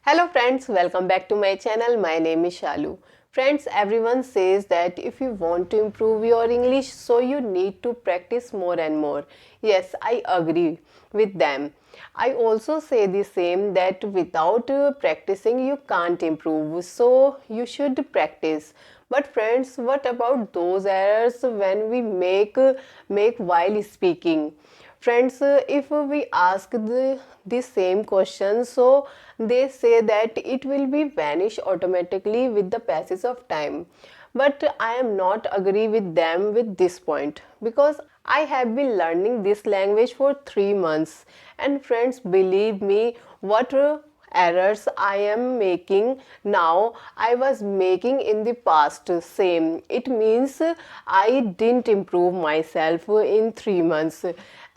Hello friends, welcome back to my channel. My name is Shalu. Friends, everyone says that if you want to improve your English, so you need to practice more and more. Yes, I agree with them. I also say the same that without practicing you can't improve. So you should practice. But friends, what about those errors when we make while speaking? Friends, if we ask the same question, so they say that it will be vanish automatically with the passage of time. But I am not agree with them with this point, because I have been learning this language for 3 months, and friends, believe me, what errors I am making now I was making in the past same. It means I didn't improve myself in 3 months.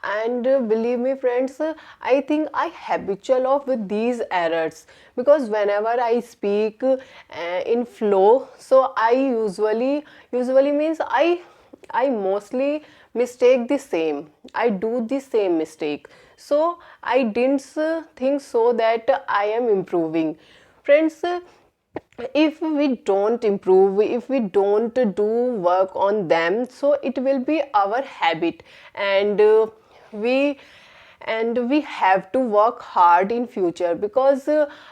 And believe me friends, I think I habitual of with these errors, because whenever I speak in flow, so I usually means I mostly mistake the same. I do the same mistake. So I didn't think so that I am improving. Friends, if we don't improve, if we don't do work on them, so it will be our habit, and we we have to work hard in future, because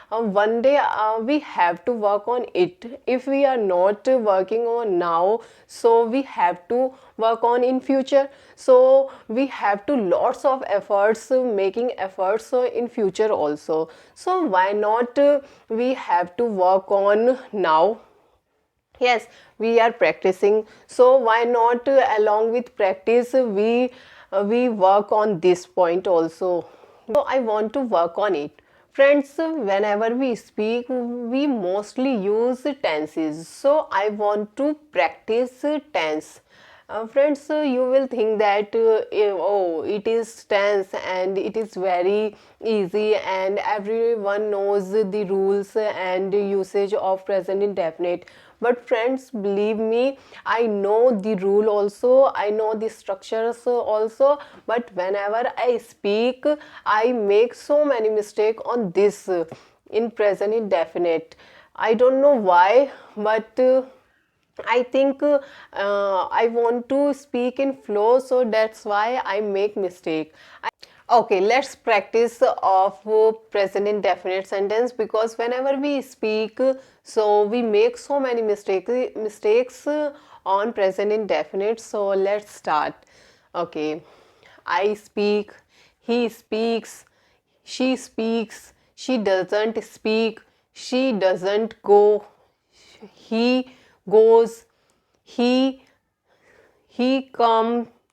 one day we have to work on it. If we are not working on now, so we have to work on in future. So we have to lots of efforts, making efforts in future also. So why not we have to work on now? Yes, we are practicing, so why not along with practice we work on this point also. So I want to work on it. Friends, whenever we speak, we mostly use tenses, so I want to practice tense. Friends, you will think that oh, it is tense and it is very easy and everyone knows the rules and usage of present indefinite. But friends, believe me, I know the rule also, I know the structures also, but whenever I speak, I make so many mistakes on this in present indefinite. I don't know why, but I think I want to speak in flow, so that's why I make mistake. Okay, let's practice of present indefinite sentence, because whenever we speak, so we make so many mistakes on present indefinite. So let's start. Okay, I speak, he speaks, she speaks, she doesn't speak, she doesn't go, he goes, he he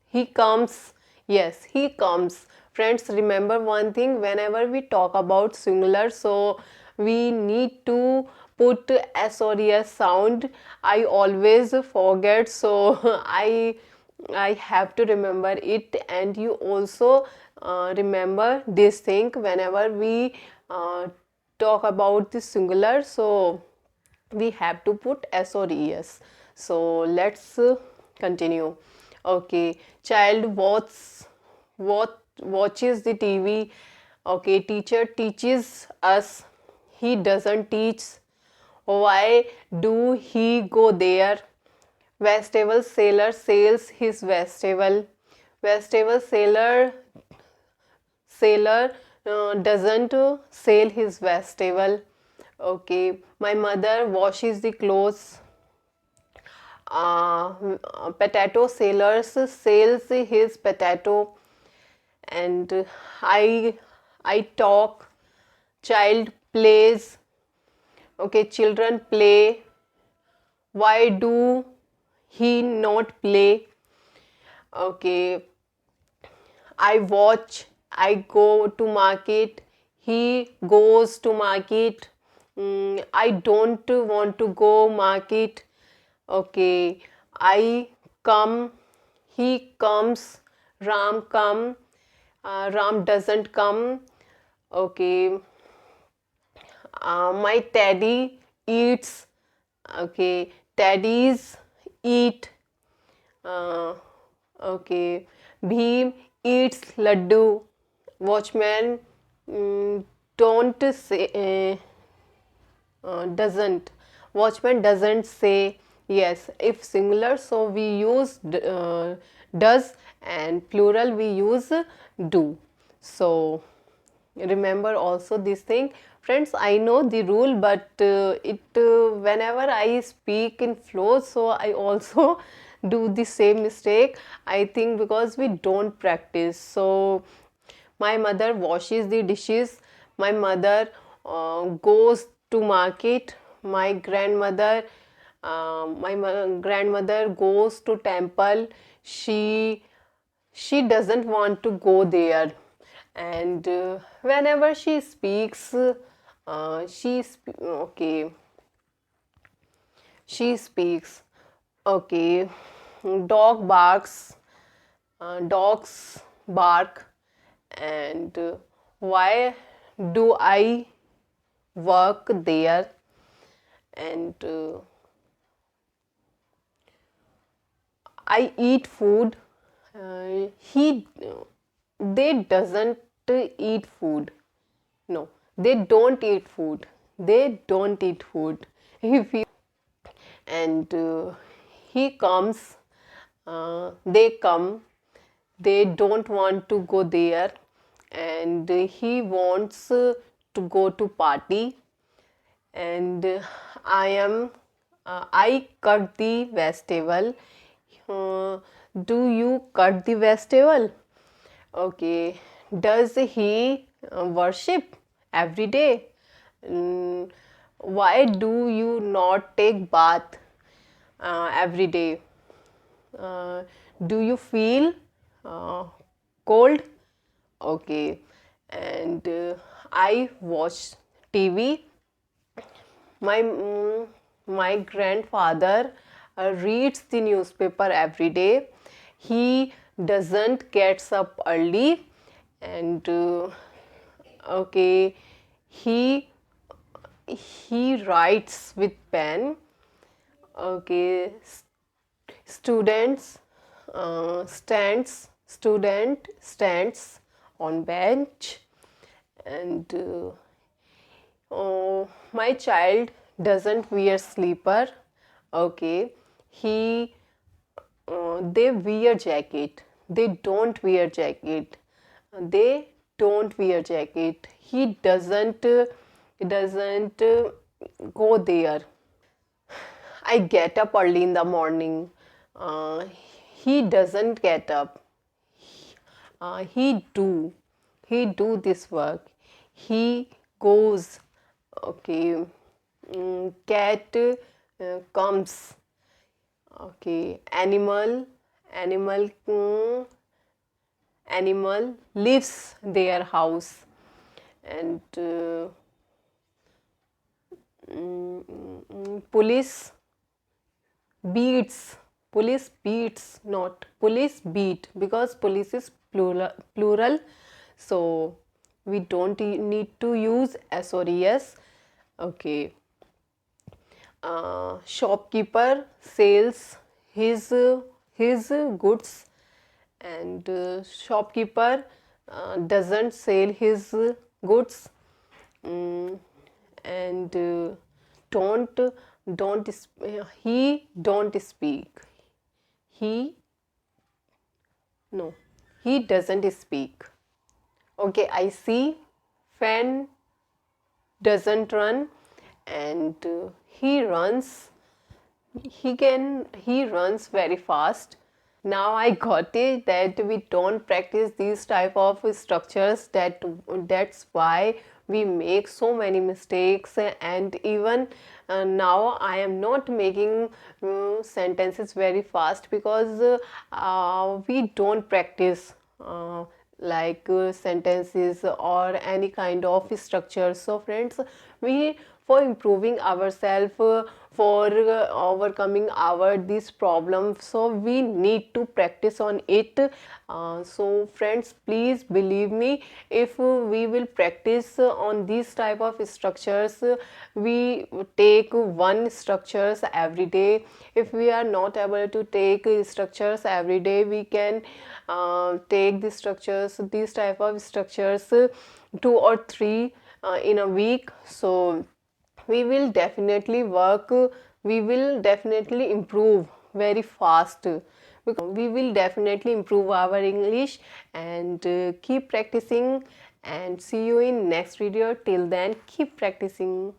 he comes. Yes, he comes. Friends, remember one thing, whenever we talk about singular, so we need to put s or es sound. I always forget, so I have to remember it, and you also remember this thing whenever we talk about the singular, so we have to put s or es. So let's continue. Okay, child watches the TV. Okay, teacher teaches us. He doesn't teach. Why do he go there? Vegetable seller sells his vegetable. Vegetable seller doesn't sell his vegetable. Okay, my mother washes the clothes. Potato sellers sells his potato. And I talk. Child plays. Okay, children play. Why do he not play? Okay, I watch. I go to market. He goes to market. I don't want to go market. Okay, I come. He comes. Ram come. Ram doesn't come. Okay, my teddy eats. Okay, teddies eat. Uh, okay, Bhim eats laddu. Watchman, don't say. doesn't. Watchman doesn't say yes. If singular, so we use does, and plural we use do. So remember also this thing, friends. I know the rule, but whenever I speak in flow, so I also do the same mistake, I think, because we don't practice. So my mother washes the dishes, my mother goes to market, my grandmother grandmother goes to temple. She doesn't want to go there, and whenever she speaks, okay, she speaks, okay, dog barks, dogs bark, and why do I work there, and I eat food. He they doesn't eat food. No, they don't eat food. They don't eat food. If you and he comes, they come. They don't want to go there, and he wants to go to party, and I cut the vegetable. uh, do you cut the vegetable? Okay. Does he worship every day? Why do you not take bath every day? uh, do you feel uh, cold? Okay. And I watch TV. My grandfather reads the newspaper every day. He doesn't gets up early, and okay, he he writes with pen. Okay. Students student stands on bench, and my child doesn't wear slipper. Okay. He they wear jacket. They don't wear jacket. They don't wear jacket. He doesn't go there. I get up early in the morning. uh, he doesn't get up. He do this work. He goes. Okay. Cat comes. Okay. Animal leaves their house, and police beats. Police beats, not police beat, because police is plural. So we don't need to use s or es. Okay. Shopkeeper sells his goods, and shopkeeper doesn't sell his goods. Mm, and don't he don't speak. He no, he doesn't speak. Okay. I see fan doesn't run, and he runs very fast. Now I got it that we don't practice these type of structures, that's why we make so many mistakes. And even now I am not making sentences very fast, because we don't practice like sentences or any kind of structure. So friends, we, for improving ourselves, for overcoming our this problem, so we need to practice on it. So friends, please believe me, if we will practice on these type of structures, we take one structures every day. If we are not able to take structures every day, we can take these type of structures 2 or 3 in a week. So we will definitely work, we will definitely improve very fast. We will definitely improve our English, and keep practicing, and see you in next video. Till then, keep practicing.